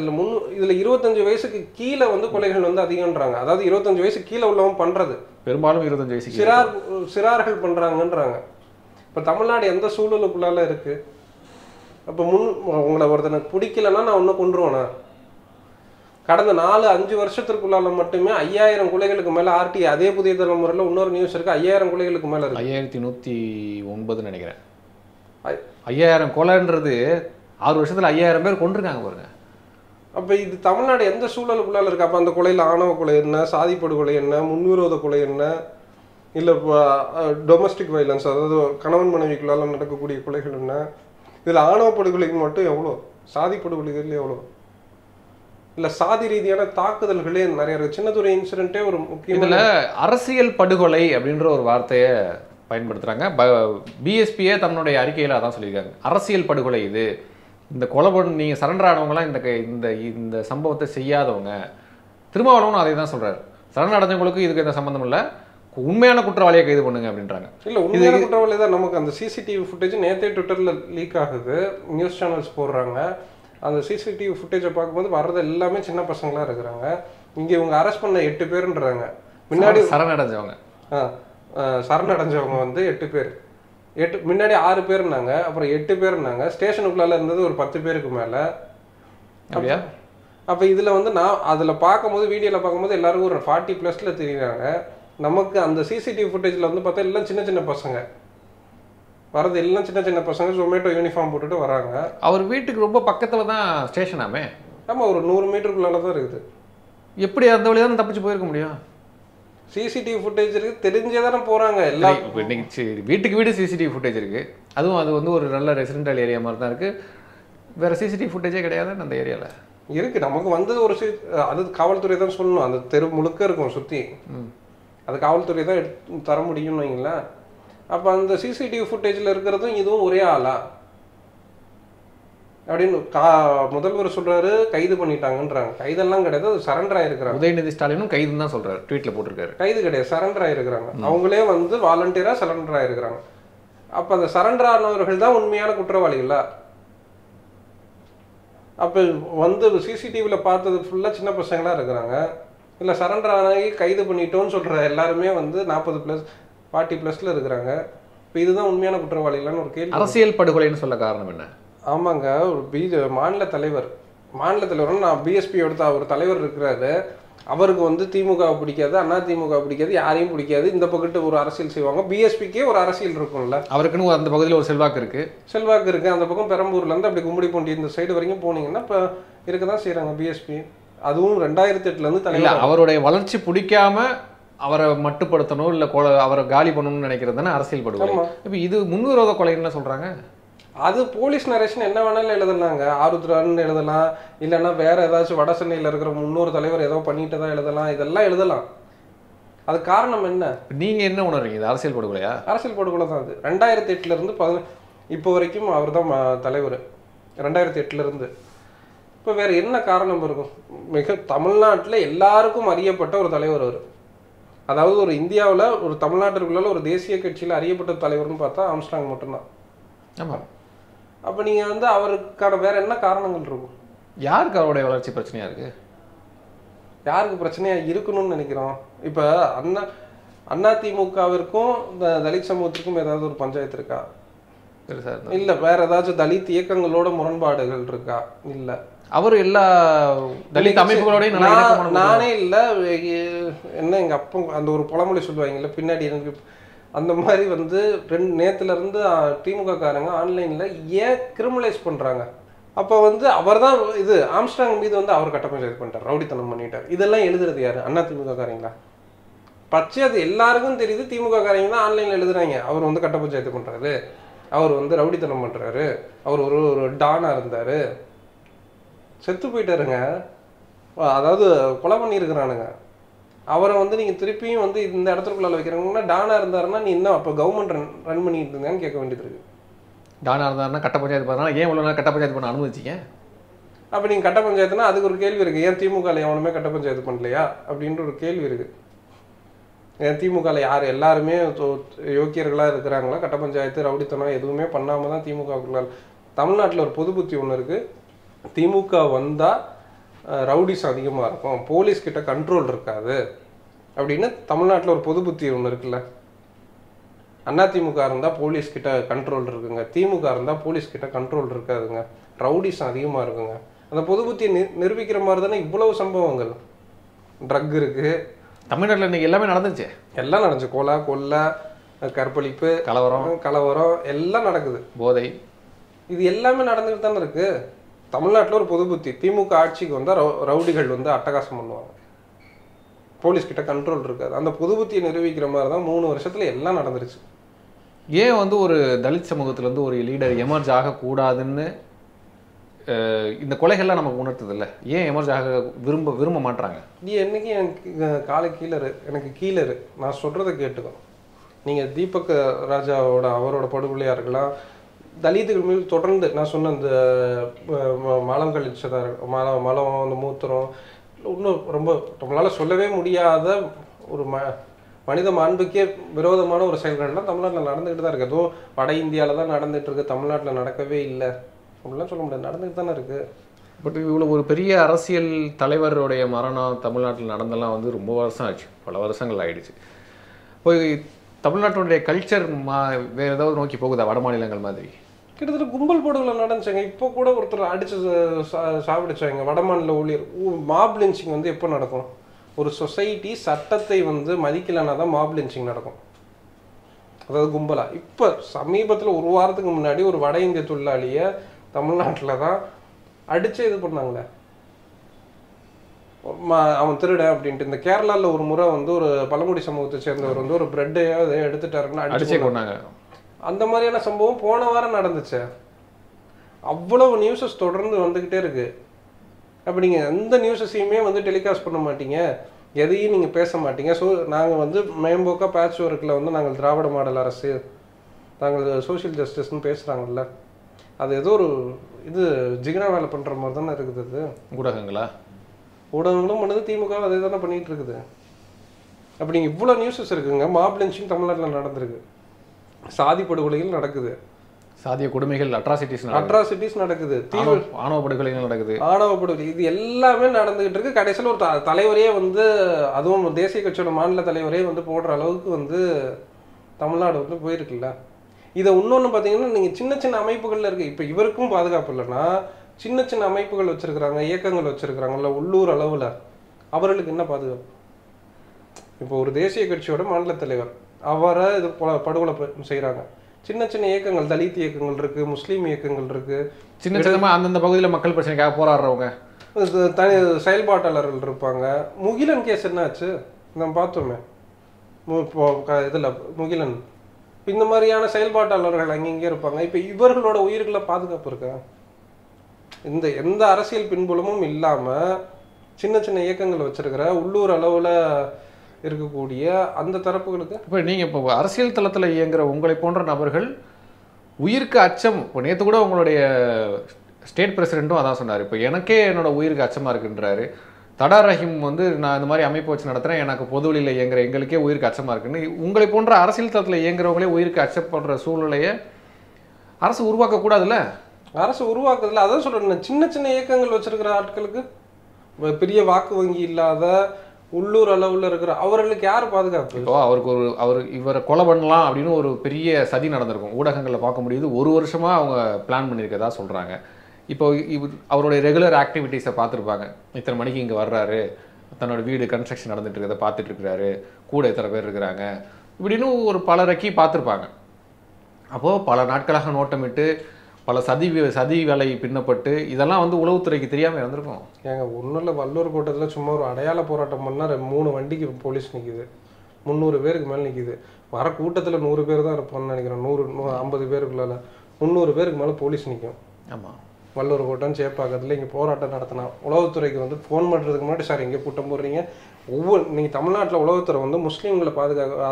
இதில் 25 வயசுக்கு கீழே வந்து கொலைகள் வந்து அதிகம்ன்றாங்க. அதாவது 25 வயசு கீழே உள்ளவங்க பண்ணுறது பெரும்பாலும் 25 வயசுக்கு சிறார்கள் பண்ணுறாங்கன்றாங்க. இப்போ தமிழ்நாடு எந்த சூழலுக்குள்ளால இருக்குது? அப்போ உங்களை ஒருத்தனுக்கு பிடிக்கலன்னா நான் ஒன்றும் கொண்டுருவேண்ணா. கடந்த 4-5 வருஷத்திற்குள்ளால மட்டுமே 5000 கொலைகளுக்கு மேலே ஆர்டி. அதே புதிய தலைமுறையில் இன்னொரு நியூஸ் இருக்குது, 5000 கொலைகளுக்கு மேலே இருக்குது. 5109 நினைக்கிறேன். 5000 கொலைன்றது 6 வருஷத்தில் 5000 பேர் கொண்டிருக்காங்க பாருங்க. அப்போ இது தமிழ்நாடு எந்த சூழலுக்குள்ளால இருக்குது? அப்போ அந்த கொலையில் ஆணவ கொலை என்ன, சாதிப்படுகொலை என்ன, முன்விரோத கொலை என்ன, இல்லை இப்போ டொமஸ்டிக் வைலன்ஸ், அதாவது கணவன் மனைவிக்குள்ளால நடக்கக்கூடிய கொலைகள் என்ன? இதில் ஆணவ படுகொலைக்கு மட்டும் எவ்வளோ, சாதி படுகொலைகள் எவ்வளோ, இல்லை சாதி ரீதியான தாக்குதல்களே நிறைய இருக்குது. சின்னதுரை இன்சிடென்ட்டே ஒரு முக்கியம். இதில் அரசியல் படுகொலை அப்படின்ற ஒரு வார்த்தையை பயன்படுத்துகிறாங்க. பிஎஸ்பியே தன்னுடைய அறிக்கையில் அதான் சொல்லியிருக்காங்க, அரசியல் படுகொலை இது. இந்த கொலை நீங்கள் சரண்டர் ஆனவங்களாம் இந்த இந்த சம்பவத்தை செய்யாதவங்க. திருமாவளவனும் அதை தான் சொல்கிறார், சரண் அடைஞ்சவங்களுக்கு இதுக்கு எந்த சம்மந்தம் இல்லை, உண்மையான குற்றவாளியை கைது பண்ணுங்க அப்படின்றாங்க. இல்லை, உண்மையான குற்றவாளி தான். நமக்கு அந்த சிசிடிவி ஃபுட்டேஜ் நேற்றே ட்விட்டரில் லீக் ஆகுது, நியூஸ் சேனல்ஸ் போடுறாங்க. அந்த சிசிடிவி ஃபுட்டேஜை பார்க்கும்போது வர்றது எல்லாமே சின்ன பசங்களாக இருக்கிறாங்க. இங்கே இவங்க அரெஸ்ட் பண்ண 8 பேருன்றாங்க. முன்னாடி சரணடைஞ்சவங்க சரணடைஞ்சவங்க வந்து 8 பேர். முன்னாடி 6 பேர்னாங்க, அப்புறம் 8 பேர்னாங்க. ஸ்டேஷனுக்குள்ளால இருந்தது ஒரு 10 பேருக்கு மேலே. அப்படியா? அப்போ இதில் வந்து நான் அதில் பார்க்கும்போது, வீடியோவில் பார்க்கும்போது எல்லாருக்கும் ஒரு 40+ தெரியுறாங்க. நமக்கு அந்த சிசிடிவி ஃபுட்டேஜில் வந்து பார்த்தா எல்லாம் சின்ன சின்ன பசங்க வரது, எல்லாம் சின்ன சின்ன பசங்க ஜொமேட்டோ யூனிஃபார்ம் போட்டுட்டு வராங்க. அவர் வீட்டுக்கு ரொம்ப பக்கத்தில் தான் ஸ்டேஷனாமே. ஆமாம், ஒரு 100 மீட்டருக்குள்ளால தான் இருக்குது. எப்படி அந்த வழி தான் தப்பிச்சு போயிருக்க முடியும்? சிசிடிவி ஃபுட்டேஜ் இருக்குது, தெரிஞ்சே தானே போகிறாங்க எல்லாம். இப்போ இன்னைக்கு வீட்டுக்கு வீடு சிசிடிவி ஃபுட்டேஜ் இருக்குது, அதுவும் அது வந்து ஒரு நல்ல ரெசிடென்டல் ஏரியா மாதிரி தான் இருக்குது. வேறு சிசிடிவி ஃபுட்டேஜே கிடையாது அந்த ஏரியாவில். இருக்குது, நமக்கு வந்து ஒரு அது காவல்துறை தான் சொல்லணும். அந்த தெரு முழுக்க இருக்கும் சுற்றி, அது காவல்துறை தான் எடுத்து தர முடியும்னு வைங்களேன். அப்போ அந்த சிசிடிவி ஃபுட்டேஜில் இருக்கிறதும் இதுவும் ஒரே ஆளா அப்படின்னு முதல்வர் சொல்றாரு, கைது பண்ணிட்டாங்கன்றாங்க. கைதெல்லாம் கிடையாது, அது சரண்டர் ஆயிருக்கிறாங்க. உதயநிதி ஸ்டாலினும் கைதுன்னு தான் சொல்றாரு, ட்வீட்ல போட்டிருக்காரு. கைது கிடையாது, சரண்டர் ஆயிருக்கிறாங்க. அவங்களே வந்து வாலண்டியரா சரண்டர் ஆயிருக்கிறாங்க. அப்போ அந்த சரண்டர் ஆனவர்கள் தான் உண்மையான குற்றவாளிகளா? அப்போ வந்து சிசிடிவியில் பார்த்தது ஃபுல்லாக சின்ன பசங்களாக இருக்கிறாங்க. இல்லை சரண்டர் ஆகி கைது பண்ணிட்டோன்னு சொல்கிற எல்லாருமே வந்து 40+, 40+ல இருக்கிறாங்க. இப்போ இதுதான் உண்மையான குற்றவாளிகளான்னு ஒரு கேள்வி. அரசியல் படுகொலைன்னு சொல்ல காரணம் என்ன? ஆமாங்க, ஒரு மாநில தலைவர் நான் பிஎஸ்பி எடுத்த ஒரு தலைவர் இருக்கிறாரு. அவருக்கு வந்து திமுகவை பிடிக்காது, அண்ணா திமுக பிடிக்காது, யாரையும் பிடிக்காது. இந்த பக்கத்து ஒரு அரசியல் செய்வாங்க. பிஎஸ்பிக்கே ஒரு அரசியல் இருக்கும்ல, அவருக்குன்னு அந்த பகுதியில் ஒரு செல்வாக்கு இருக்கு. அந்த பக்கம் பெரம்பூர்லேருந்து அப்படி கும்மிடிப்பூண்டி இந்த சைடு வரைக்கும் போனீங்கன்னா இப்போ இருக்க தான் செய்கிறாங்க பிஎஸ்பி. அதுவும் 2008லேருந்து தலைவர். அவருடைய வளர்ச்சி பிடிக்காம அவரை மட்டுப்படுத்தணும், இல்லை அவரை காலி பண்ணணும்னு நினைக்கிறது தானே அரசியல் படுகொலை. இப்போ இது முன்விரோத கொலைன்னு சொல்கிறாங்க. அது போலீஸ் நரேஷன் என்ன வேணாலும் எழுதலாங்க. ஆருத்ரான்னு எழுதலாம், இல்லைன்னா வேற ஏதாச்சும் வட சென்னையில் இருக்கிற முன்னோரு தலைவர் ஏதோ பண்ணிட்டு தான் எழுதலாம். இதெல்லாம் எழுதலாம். அது காரணம் என்ன? நீங்க என்ன உணர்றீங்க? இது அரசியல் படுகொலையா? அரசியல் படுகொலை தான். அது 2008லேருந்து இப்போ வரைக்கும் அவர் தான் தலைவர். 2008லேருந்து இப்போ வேற என்ன காரணம் இருக்கும்? மிக தமிழ்நாட்டில் எல்லாருக்கும் அறியப்பட்ட ஒரு தலைவர் அவர். அதாவது ஒரு இந்தியாவில் ஒரு தமிழ்நாட்டிற்குள்ள ஒரு தேசிய கட்சியில் அறியப்பட்ட தலைவர்னு பார்த்தா ஆம்ஸ்ட்ராங் மட்டும்தான். ஆமாம். அப்போ நீங்கள் வந்து அவருக்கான வேற என்ன காரணங்கள் இருக்கும்? யாருக்கு அவருடைய வளர்ச்சி பிரச்சனையா இருக்கு? யாருக்கு பிரச்சனையா இருக்கணும்னு நினைக்கிறோம்? இப்போ அதிமுகவிற்கும் தலித் சமூகத்திற்கும் ஏதாவது ஒரு பஞ்சாயத்து இருக்கா? இல்லை வேற ஏதாச்சும் தலித் இயக்கங்களோட முரண்பாடுகள் இருக்கா? இல்லை. அவர் எல்லா தலித் அமைப்புகளோடையும் நானே இல்லை. என்ன எங்கள் அப்பா அந்த ஒரு பழமொழி சொல்லுவாங்கல்ல, பின்னாடி எனக்கு அந்த மாதிரி வந்து நேற்றுலேருந்து திமுக காரங்க ஆன்லைனில் ஏன் கிரிமினலைஸ் பண்ணுறாங்க? அப்போ வந்து அவர் தான் இது ஆம்ஸ்ட்ராங் மீது வந்து அவர் கட்ட பஞ்சாயத்து பண்ணிட்டார், ரவுடித்தனம் பண்ணிட்டார். இதெல்லாம் எழுதுறது யாரு? திமுக காரங்களா? பச்சை அது எல்லாருக்கும் தெரியுது. திமுக காரங்க தான் ஆன்லைனில் எழுதுறாங்க. அவர் வந்து கட்ட பஞ்சாயத்து பண்ணுறாரு, அவர் வந்து ரவுடித்தனம் பண்ணுறாரு, அவர் ஒரு டானாக இருந்தார், செத்து போயிட்டாருங்க, அதாவது கொலை பண்ணியிருக்கிறானுங்க. அவரை வந்து நீங்கள் திருப்பியும் வந்து இந்த இடத்துக்குள்ள வைக்கிறாங்கன்னா டானா இருந்தாருன்னா நீ இன்னும் அப்போ கவர்மெண்ட் ரன் பண்ணிட்டு இருந்தான்னு கேட்க வேண்டியது இருக்கு. டானா இருந்தாருன்னா கட்ட பஞ்சாயத்து பண்ணாலும் ஏன் இவ்வளோ கட்ட பஞ்சாயத்து பண்ண அனுமதிச்சிங்க? அப்போ நீங்கள் கட்ட பஞ்சாயத்துனா அதுக்கு ஒரு கேள்வி இருக்குது. ஏன் திமுக எவனுமே கட்ட பஞ்சாயத்து பண்ணலையா அப்படின்ற ஒரு கேள்வி இருக்குது. திமுகவில் யார் எல்லாருமே யோக்கியர்களாக இருக்கிறாங்களா? கட்ட பஞ்சாயத்து ரவுடித்தனம் எதுவுமே பண்ணாமல் தான் திமுகவுக்குள்ள. தமிழ்நாட்டில் ஒரு பொது புத்தி ஒன்று இருக்குது, திமுக வந்தால் ரவுடிஸ் அதிகமாக இருக்கும், போலீஸ் கிட்ட கண்ட்ரோல் இருக்காது அப்படின்னு தமிழ்நாட்டில் ஒரு பொது புத்தி ஒன்று இருக்குல்ல. அதிமுக இருந்தால் போலீஸ் கிட்ட கண்ட்ரோல் இருக்குங்க, திமுக இருந்தால் போலீஸ் கிட்ட கண்ட்ரோல் இருக்காதுங்க, ரவுடிஸ் அதிகமாக இருக்குங்க. அந்த பொது புத்தியை நிரூபிக்கிற மாதிரி தானே இவ்வளவு சம்பவங்கள். ட்ரக் இருக்குது தமிழ்நாட்டில் இன்னைக்கு எல்லாமே நடந்துச்சு, எல்லாம் நடந்துச்சு. கொலை, கற்பழிப்பு, கலவரம் எல்லாம் நடக்குது, போதை, இது எல்லாமே நடந்துகிட்டு தானே இருக்கு. தமிழ்நாட்டில் ஒரு பொது புத்தி, திமுக ஆட்சிக்கு வந்தால் ரவுடிகள் வந்து அட்டகாசம் பண்ணுவாங்க, போலீஸ் கிட்ட கண்ட்ரோல் இருக்காது. அந்த பொது புத்தியை நிரூபிக்கிற மாதிரி தான் 3 வருஷத்துல எல்லாம் நடந்துருச்சு. ஏன் வந்து ஒரு தலித் சமூகத்திலேருந்து ஒரு லீடர் எமர்ஜ் ஆகக்கூடாதுன்னு இந்த கொலைகள்லாம் நமக்கு உணர்த்தது இல்லை? ஏன் எமர்ஜ் ஆக விரும்ப மாட்டாங்க? நீ என்னைக்கு எனக்கு காலை எனக்கு கீழரு நான் சொல்கிறத கேட்டுக்கோ. நீங்கள் தீபக் ராஜாவோட அவரோட படுகொலையாக இருக்கலாம், தலித்துகள் மீது தொடர்ந்து நான் சொன்ன இந்த மலம் கழிச்சதா மலம் அந்த மூத்திரம், இன்னும் ரொம்ப நம்மளால் சொல்லவே முடியாத ஒரு மனித மாண்புக்கே விரோதமான ஒரு செயல்கள்லாம் தமிழ்நாட்டில் நடந்துக்கிட்டு தான் இருக்குது. அதுவும் வட இந்தியாவில் தான் நடந்துகிட்டு இருக்கு, தமிழ்நாட்டில் நடக்கவே இல்லை அப்படிலாம் சொல்ல முடியாது, நடந்துகிட்டு தானே இருக்குது. பட் இவ்வளோ ஒரு பெரிய அரசியல் தலைவருடைய மரணம் தமிழ்நாட்டில் நடந்தெல்லாம் வந்து ரொம்ப வருஷம் ஆச்சு, பல வருஷங்கள் ஆயிடுச்சு. இப்போ தமிழ்நாட்டினுடைய கல்ச்சர் வேறு ஏதாவது நோக்கி போகுதா வட மாநிலங்கள் மாதிரி? கிட்டத்தட்ட கும்பல் படுகொலை நடந்துச்சாங்க. இப்போ கூட ஒருத்தர் அடிச்சு சாப்பிடுச்சாங்க வட மாநில ஊழியர். மாப் லிஞ்சிங் வந்து எப்போ நடக்கும்? ஒரு சொசைட்டி சட்டத்தை வந்து மதிக்கலைன்னா தான் மாப் லிஞ்சிங் நடக்கும், அதாவது கும்பலா. இப்போ சமீபத்தில் ஒரு வாரத்துக்கு முன்னாடி ஒரு வட இந்திய தொழிலாளியை தமிழ்நாட்டில் தான் அடிச்சு இது பண்ணாங்களே, அவன் திருடன் அப்படின்ட்டு. இந்த கேரளாவில் ஒரு முறை வந்து ஒரு பழங்குடி சமூகத்தை சேர்ந்தவர் வந்து ஒரு பிரெட்டையோ அதை எடுத்துட்டாருன்னா அடிச்சு கொண்டாங்க. அந்த மாதிரியான சம்பவம் போன வாரம் நடந்துச்சு. அவ்வளவு நியூஸஸ் தொடர்ந்து வந்துக்கிட்டே இருக்கு. அப்போ நீங்கள் எந்த நியூஸஸையுமே வந்து டெலிகாஸ்ட் பண்ண மாட்டீங்க, எதையும் நீங்கள் பேச மாட்டீங்க. ஸோ நாங்கள் வந்து மேம்போக்கா பேட்ச் ஒர்க்கில் வந்து நாங்கள் திராவிட மாடல் அரசு, நாங்கள் சோஷியல் ஜஸ்டிஸ்ன்னு பேசுகிறாங்கல்ல, அது ஏதோ ஒரு இது ஜிகனா வேலை பண்ணுற மாதிரி தானே இருக்குது. அது ஊடகங்களும் பண்ணுது, திமுக அதே தானே பண்ணிகிட்டு இருக்குது. அப்படி நீங்கள் இவ்வளோ நியூஸஸ் இருக்குங்க. மாப் லிஞ்சிங் தமிழ்நாட்டில் நடந்திருக்கு, சாதி படுகொலைகள் நடக்குது, சாதிய கொடுமைகள், அட்ராசிட்டிஸ் நடக்குது, ஆணவ படுகொலைகள் நடக்குது, ஆணவ படுகொலை, இது எல்லாமே நடந்துகிட்டு இருக்கு. கடைசியில் ஒரு தலைவரே வந்து, அதுவும் தேசிய கட்சியோட மாநில தலைவரே வந்து போடுற அளவுக்கு வந்து தமிழ்நாடு வந்து போயிருக்குல்ல. இதை இன்னொன்று பார்த்தீங்கன்னா, நீங்கள் சின்ன சின்ன அமைப்புகளில் இருக்குது. இப்போ இவருக்கும் பாதுகாப்பு இல்லைன்னா சின்ன சின்ன அமைப்புகள் வச்சுருக்கிறாங்க, இயக்கங்கள் வச்சுருக்கிறாங்கல்ல உள்ளூர் அளவில், அவர்களுக்கு என்ன பாதுகாப்பு? இப்போ ஒரு தேசிய கட்சியோட மாநில தலைவர் அவரை இது படுகொலை செய்கிறாங்க. சின்ன சின்ன இயக்கங்கள், தலித் இயக்கங்கள் இருக்குது, முஸ்லீம் இயக்கங்கள் இருக்குது, சின்ன சின்னமாக அந்தந்த பகுதியில் மக்கள் பிரச்சனைக்காக போராடுறவங்க, தனி செயல்பாட்டாளர்கள் இருப்பாங்க. முகிலன் கேஸ் என்னாச்சு நம்ம பார்த்தோமே, இதில் முகிலன், இந்த மாதிரியான செயல்பாட்டாளர்கள் அங்கங்கே இருப்பாங்க. இப்போ இவர்களோட உயிர்களை பாதுகாப்பு இருக்கா? இந்த எந்த அரசியல் பின்புலமும் இல்லாமல் சின்ன சின்ன இயக்கங்கள் வச்சிருக்கிற உள்ளூர் அளவில் இருக்கக்கூடிய அந்த தரப்புகளுக்கு. இப்போ நீங்கள் இப்போ அரசியல் தளத்தில் இயங்குகிற உங்களை போன்ற நபர்கள் உயிருக்கு அச்சம். இப்போ நேற்று கூட உங்களுடைய ஸ்டேட் பிரசிடெண்ட்டும் அதான் சொன்னார், இப்போ எனக்கே என்னோட உயிருக்கு அச்சமாக இருக்குன்றாரு. தடா ரஹீம் வந்து நான் இந்த மாதிரி அமைப்பு வச்சு நடத்துகிறேன், எனக்கு பொதுவெளியில் இயங்குற எங்களுக்கே உயிருக்கு அச்சமாக இருக்குன்னு. உங்களை போன்ற அரசியல் தளத்தில் இயங்குறவங்களே உயிருக்கு அச்சப்படுற சூழ்நிலையை அரசு உருவாக்கக்கூடாதுல்ல? அரசு உருவாக்குறதுல அதான் சொல்கிறேன், சின்ன சின்ன இயக்கங்கள் வச்சிருக்கிற ஆட்களுக்கு, பெரிய வாக்கு வங்கி இல்லாத உள்ளூர் அளவில் இருக்கிற அவர்களுக்கு யார் பாதுகாப்பு? இப்போ அவர் இவரை கொலை பண்ணலாம் அப்படின்னு ஒரு பெரிய சதி நடந்திருக்கும், ஊடகங்களில் பார்க்க முடியுது. ஒரு வருஷமாக அவங்க பிளான் பண்ணியிருக்கதா சொல்கிறாங்க. இப்போ அவருடைய ரெகுலர் ஆக்டிவிட்டீஸை பார்த்துருப்பாங்க. இத்தனை மணிக்கு இங்கே வர்றாரு, தன்னோட வீடு கன்ஸ்ட்ரக்ஷன் நடந்துட்டு இருக்கிறத பார்த்துட்டு இருக்கிறாரு, கூட எத்தனை பேர் இருக்கிறாங்க, இப்படின்னு ஒரு பல ரெக்கி பார்த்துருப்பாங்க. அப்போது பல நாட்களாக நோட்டமிட்டு பல சதி வேலை பின்னப்பட்டு இதெல்லாம் வந்து உளவுத்துறைக்கு தெரியாமல் இருந்திருக்கும். ஏங்க ஒன்றும் இல்லை, வல்லூர் கோட்டத்தில் சும்மா ஒரு அடையாள போராட்டம் பண்ணால் 3 வண்டிக்கு போலீஸ் நிற்கிது, 300 பேருக்கு மேலே நிற்கிது. வர கூட்டத்தில் 100 பேர் தான் இருப்பான்னு நினைக்கிறேன், 150 பேருக்குள்ளால 300 பேருக்கு மேலே போலீஸ் நிற்கும். ஆமாம், வல்லூர் கோட்டம் சேப்பாக்கத்தில் இங்கே போராட்டம் நடத்தினா உளவுத்துறைக்கு வந்து ஃபோன் பண்ணுறதுக்கு முன்னாடி, சார் இங்கே கூட்டம் போடுறீங்க, நீங்கள் தமிழ்நாட்டில் உளவுத்துறை வந்து முஸ்லீம்களை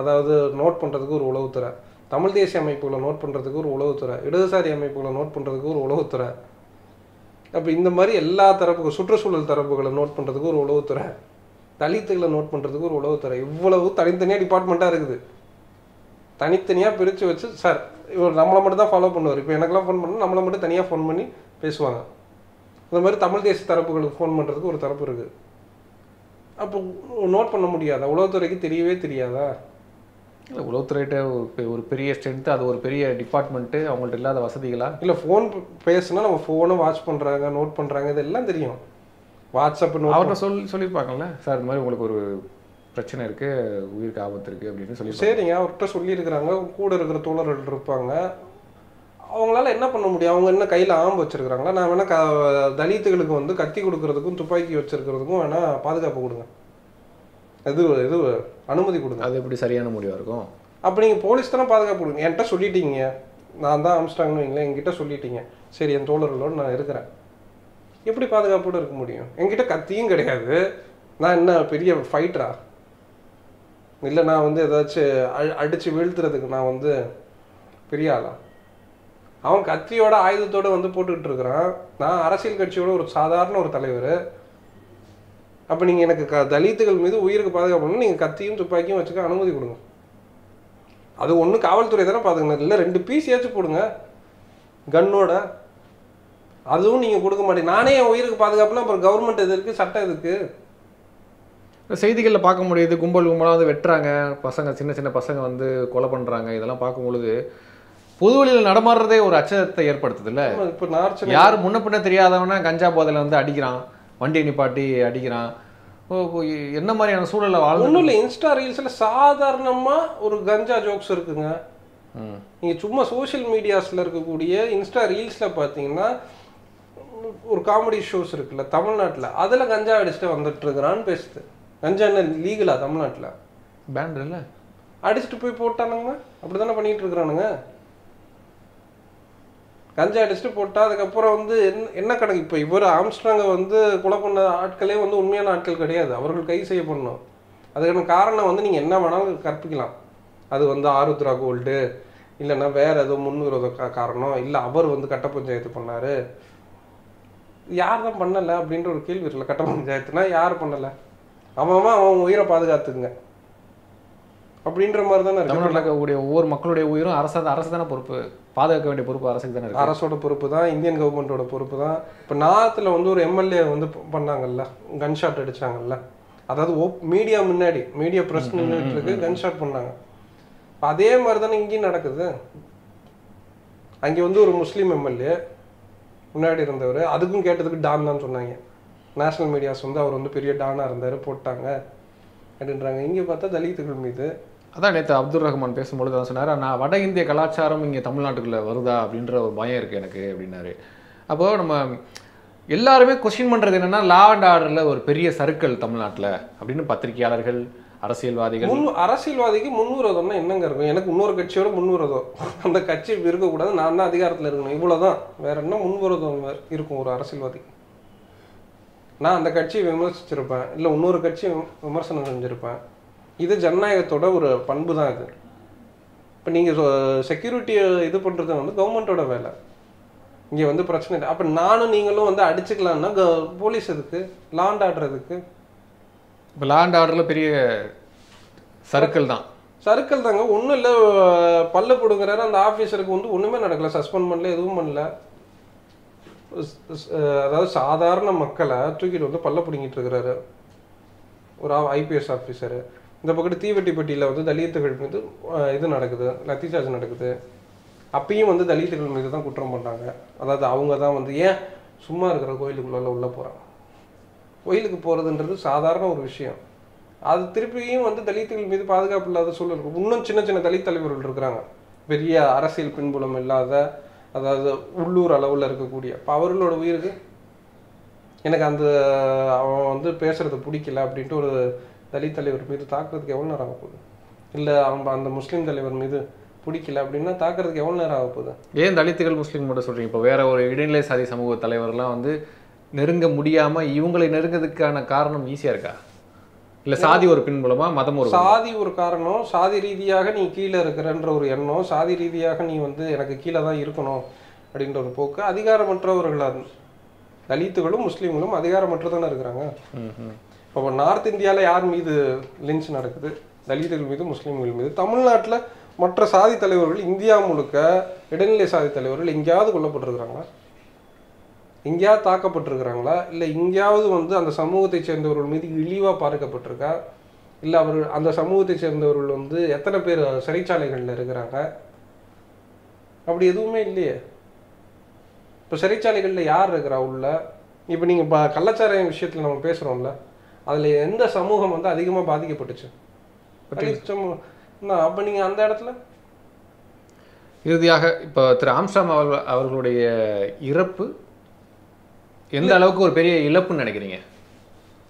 அதாவது நோட் பண்ணுறதுக்கு ஒரு உளவுத்துறை, தமிழ் தேசிய அமைப்புகளை நோட் பண்ணுறதுக்கு ஒரு உளவுத்துறை, இடதுசாரி அமைப்புகளை நோட் பண்ணுறதுக்கு ஒரு உளவுத்துறை, அப்போ இந்த மாதிரி எல்லா தரப்புக்கும் சுற்றுச்சூழல் தரப்புகளை நோட் பண்ணுறதுக்கு ஒரு உளவுத்துறை, தலித்துகளை நோட் பண்ணுறதுக்கு ஒரு உளவுத்துறை இவ்வளவு தனித்தனியாக டிபார்ட்மெண்ட்டாக இருக்குது. தனித்தனியாக பிரித்து வச்சு சார் இவர் நம்மளை மட்டும் தான் ஃபாலோ பண்ணுவார். இப்போ எனக்கெல்லாம் ஃபோன் பண்ணால் நம்மளை மட்டும் தனியாக ஃபோன் பண்ணி பேசுவாங்க. இந்த மாதிரி தமிழ் தேசிய தரப்புகளுக்கு ஃபோன் பண்ணுறதுக்கு ஒரு தரப்பு இருக்குது. அப்போ நோட் பண்ண முடியாதா? உளவுத்துறைக்கு தெரியவே தெரியாதா? இல்லை, உளவுத்துறையிட்ட ஒரு பெரிய ஸ்ட்ரென்த்து, அது ஒரு பெரிய டிபார்ட்மெண்ட்டு, அவங்கள்ட்ட இல்லாத வசதிகளா? இல்லை, ஃபோன் பேசுனா நம்ம ஃபோனை வாட்ச் பண்ணுறாங்க, நோட் பண்ணுறாங்க, இதெல்லாம் தெரியும். வாட்ஸ்அப் அவர்கிட்ட சொல்லியிருப்பாங்கல்ல சார், இந்த மாதிரி உங்களுக்கு ஒரு பிரச்சனை இருக்குது, உயிருக்கு ஆபத்து இருக்குது அப்படின்னு சொல்லி. சரிங்க, அவர்கிட்ட சொல்லியிருக்கிறாங்க. கூட இருக்கிற தோழர்கள் இருப்பாங்க. அவங்களால என்ன பண்ண முடியும்? அவங்க என்ன கையில் ஆம்பு வச்சுருக்கிறாங்களா? நான் வேணால் தலித்துகளுக்கு வந்து கத்தி கொடுக்கறதுக்கும் துப்பாக்கி வச்சுருக்கிறதுக்கும் வேணால் பாதுகாப்பு கொடுங்க, இது அனுமதி கொடுங்க. அது எப்படி சரியான முடிவாக இருக்கும்? அப்போ நீங்கள் போலீஸ் தானே பாதுகாப்பு கொடுங்க. என்கிட்ட சொல்லிட்டீங்க, நான் தான் ஆம்ஸ்டாங்னு வைங்களேன், என்கிட்ட சொல்லிட்டீங்க, சரி என் தோழர்களோடு நான் இருக்கிறேன், எப்படி பாதுகாப்போடு இருக்க முடியும்? என்கிட்ட கத்தியும் கிடையாது, நான் என்ன பெரிய ஃபைட்டரா? இல்லை நான் வந்து ஏதாச்சும் அடித்து வீழ்த்துறதுக்கு நான் வந்து பெரிய ஆளா? அவன் கத்தியோட ஆயுதத்தோடு வந்து போட்டுக்கிட்டு இருக்கிறான். நான் அரசியல் கட்சியோட ஒரு சாதாரண ஒரு தலைவர். அப்போ நீங்கள் எனக்கு தலித்துகள் மீது உயிருக்கு பாதுகாப்பு, நீங்கள் கத்தியும் துப்பாக்கியும் வச்சுக்க அனுமதி கொடுங்க. அது ஒன்று காவல்துறை தானே பாதுகாக்கணும். இல்லை 2 பீஸியாச்சும் போடுங்க கன்னோட. அதுவும் நீங்கள் கொடுக்க மாட்டேங்க. நானே என் உயிருக்கு பாதுகாப்புனா அப்புறம் கவர்மெண்ட் எது இருக்குது, சட்டம் எதுக்கு? செய்திகளில் பார்க்க முடியுது, கும்பல் கும்பலாக வந்து வெட்டுறாங்க பசங்க, சின்ன சின்ன பசங்க வந்து கொலை பண்ணுறாங்க. இதெல்லாம் பார்க்கும் பொழுது பொது வழியில் நடமாடுறதே ஒரு அச்சத்தை ஏற்படுத்துது இல்லை? இப்போ நார்ச்சனை யார் முன்ன பின்ன தெரியாதவனா கஞ்சா போதையில் வந்து அடிக்கிறான், வண்டியை நிப்பாட்டி அடிக்கிறான். என்ன மாதிரியான சூழலில் வாழ்ந்து ஒன்றும் இல்லை. இன்ஸ்டா ரீல்ஸில் சாதாரணமாக ஒரு கஞ்சா ஜோக்ஸ் இருக்குங்க. நீங்கள் சும்மா சோஷியல் மீடியாஸில் இருக்கக்கூடிய இன்ஸ்டா ரீல்ஸில் பார்த்தீங்கன்னா ஒரு காமெடி ஷோஸ் இருக்குல்ல தமிழ்நாட்டில், அதில் கஞ்சா அடிச்சுட்டு வந்துட்டு இருக்கிறான்னு பேசுது. கஞ்சா என்ன லீகலா தமிழ்நாட்டில்? பேண்ட் இல்லை, அடிச்சுட்டு போய் போட்டானுங்க. அப்படி தானே பண்ணிட்டு இருக்கிறானுங்க. கஞ்சா அடிச்சுட்டு போட்டா அதுக்கப்புறம் வந்து என்ன கணக்கு? இப்போ இவர் ஆம்ஸ்ட்ராங்கை வந்து கொலை பண்ண ஆட்களே வந்து உண்மையான ஆட்கள் கிடையாது, அவர்கள் கைது செய்யப்படணும். அதுக்கான காரணம் வந்து நீங்கள் என்ன வேணாலும் கற்பிக்கலாம். அது வந்து ஆருத்ரா கோல்டு, இல்லைன்னா வேற ஏதோ முன்விரோத காரணம், இல்லை அவர் வந்து கட்ட பஞ்சாயத்து பண்ணாரு. யார் தான் பண்ணலை அப்படின்ற ஒரு கேள்வி இருக்குல்ல. கட்ட பஞ்சாயத்துனா யார் பண்ணலை? அவன் உயிரை பாதுகாத்துக்குங்க அப்படின்ற மாதிரி தானே இருக்கு. தமிழ்நாட்டில் இருக்கக்கூடிய ஒவ்வொரு மக்களுடைய உயிரும் அரசு தானே பொறுப்பு, பாதுகாக்க வேண்டிய பொறுப்பு அரசுக்கு தானே இருக்கு. அரசோட பொறுப்பு தான், இந்தியன் கவர்மெண்ட்டோட பொறுப்பு தான். இப்போ நார்த்தில் வந்து ஒரு எம்எல்ஏ வந்து பண்ணாங்கல்ல, கன் ஷாட் அடிச்சாங்கல்ல, அதாவது மீடியா முன்னாடி, மீடியா ப்ரெஸ் நின்றுட்டு இருக்கு, கன் ஷாட் பண்ணாங்க. அதே மாதிரி தானே இங்கேயும் நடக்குது. அங்கே வந்து ஒரு முஸ்லீம் எம்எல்ஏ முன்னாடி இருந்தவர், அதுக்கும் கேட்டதுக்கு டான் தான் சொன்னாங்க. நேஷனல் மீடியாஸ் வந்து அவர் வந்து பெரிய டானாக இருந்தார், போட்டாங்க அப்படின்றாங்க. இங்கே பார்த்தா தலித்துகள் மீது. அதான் நேற்று அப்துல் ரஹ்மான் பேசும்பொழுது தான் சொன்னார், நான் வட இந்திய கலாச்சாரம் இங்கே தமிழ்நாட்டுக்குள்ளே வருதா அப்படின்ற ஒரு பயம் இருக்குது எனக்கு அப்படின்னாரு. அப்போது நம்ம எல்லாருமே கொஸ்டின் பண்ணுறது என்னென்னா, லா அண்ட் ஆர்டரில் ஒரு பெரிய சர்க்கிள் தமிழ்நாட்டில் அப்படின்னு பத்திரிகையாளர்கள், அரசியல்வாதிகள். அரசியல்வாதிக்கு முன்விரோதம்னா என்னங்க இருக்கும்? எனக்கு இன்னொரு கட்சியோட முன்விரோதம், அந்த கட்சி இருக்கக்கூடாது, நான் தான் அதிகாரத்தில் இருக்கணும், இவ்வளோதான். வேற என்ன முன்விரோதம் இருக்கும் ஒரு அரசியல்வாதிக்கு? நான் அந்த கட்சியை விமர்சிச்சிருப்பேன், இல்லை இன்னொரு கட்சியை விமர்சனம் செஞ்சுருப்பேன். இது ஜனநாயகத்தோட ஒரு பண்பு தான் இது. இப்போ நீங்கள் செக்யூரிட்டியை இது பண்ணுறது வந்து கவர்மெண்ட்டோட வேலை. இங்கே வந்து பிரச்சனை இல்லை. அப்போ நானும் நீங்களும் வந்து அடிச்சுக்கலான்னா போலீஸ் எதுக்கு? லா அண்ட் ஆர்டர் எதுக்கு? இப்போ லா அண்ட் ஆர்டரில் பெரிய சர்க்கிள் தான். சர்க்கிள் தாங்க. ஒன்றும் இல்லை, பல்ல பிடுங்குறாரு அந்த ஆஃபீஸருக்கு வந்து ஒன்றுமே நடக்கல, சஸ்பெண்ட் பண்ணல, எதுவும் பண்ணல. அதாவது சாதாரண மக்களை தூக்கிட்டு வந்து பல்ல பிடிங்கிட்டு இருக்கிறாரு ஒரு ஐபிஎஸ் ஆஃபீஸரு. இந்த பக்கத்து தீவெட்டிப்பட்டியில் வந்து தலித்துகள் மீது இது நடக்குது, லத்திசார்ஜ் நடக்குது. அப்பயும் வந்து தலித்துகள் மீது தான் குற்றம் பண்ணுறாங்க. அதாவது அவங்க தான் வந்து ஏன் சும்மா இருக்கிற கோயிலுக்குள்ள உள்ளே போகிறாங்க. கோயிலுக்கு போகிறதுன்றது சாதாரண ஒரு விஷயம். அது திருப்பியும் வந்து தலித்துகள் மீது பாதுகாப்பு இல்லாத சூழல் இருக்கும். இன்னும் சின்ன சின்ன தலித் தலைவர்கள் இருக்கிறாங்க, பெரிய அரசியல் பின்புலம் இல்லாத, அதாவது உள்ளூர் அளவில் இருக்கக்கூடிய. இப்போ அவர்களோட உயிருக்கு எனக்கு அந்த அவன் வந்து பேசுறது பிடிக்கல அப்படின்ட்டு ஒரு தலித் தலைவர் மீது தாக்குறதுக்கு எவ்வளோ நேரம் ஆக போகுது? இல்லை அவன் அந்த முஸ்லீம் தலைவர் மீது பிடிக்கல அப்படின்னா தாக்குறதுக்கு எவ்வளோ நேரம் ஆக போகுது? ஏன் தலித்துகள் முஸ்லீம் மட்டும் சொல்கிறீங்க? இப்போ வேற ஒரு இடைநிலை சாதி சமூக தலைவர்லாம் வந்து நெருங்க முடியாமல் இவங்களை நெருங்கிறதுக்கான காரணம் ஈஸியாக இருக்கா? இல்லை சாதி ஒரு பின்புலமா, மதம் ஒரு? சாதி ஒரு காரணம். சாதி ரீதியாக நீ கீழே இருக்கிறன்ற ஒரு எண்ணம், சாதி ரீதியாக நீ வந்து எனக்கு கீழே தான் இருக்கணும் அப்படின்ற ஒரு போக்கு. அதிகாரமற்றவர்களாக தலித்துகளும் முஸ்லீம்களும் அதிகாரமற்று தானே இருக்கிறாங்க. இப்போ இப்போ நார்த் இந்தியாவில் யார் மீது லிஞ்ச் நடக்குது? தலித்துகள் மீது, முஸ்லீம்கள் மீது. தமிழ்நாட்டில் மற்ற சாதி தலைவர்கள், இந்தியா முழுக்க இடைநிலை சாதி தலைவர்கள் எங்கேயாவது கொல்லப்பட்டிருக்கிறாங்களா? எங்கேயாவது தாக்கப்பட்டிருக்கிறாங்களா? இல்லை எங்கேயாவது வந்து அந்த சமூகத்தை சேர்ந்தவர்கள் மீது இழிவாக பார்க்கப்பட்டிருக்கா? இல்லை அவர்கள் அந்த சமூகத்தை சேர்ந்தவர்கள் வந்து எத்தனை பேர் சிறைச்சாலைகளில் இருக்கிறாங்க? அப்படி எதுவுமே இல்லையே. இப்போ சிறைச்சாலைகளில் யார் இருக்கிறா உள்ள? இப்போ நீங்கள் இப்போ கள்ளச்சாராயம் விஷயத்தில் நம்ம பேசுகிறோம்ல, அதில் எந்த சமூகம் வந்து அதிகமாக பாதிக்கப்பட்டுச்சு? அப்போ நீங்கள் அந்த இடத்துல இறுதியாக இப்போ திரு ஆம்ஸ்ட்ராங் அவர்களுடைய இறப்பு எந்த அளவுக்கு ஒரு பெரிய இழப்புன்னு நினைக்கிறீங்க?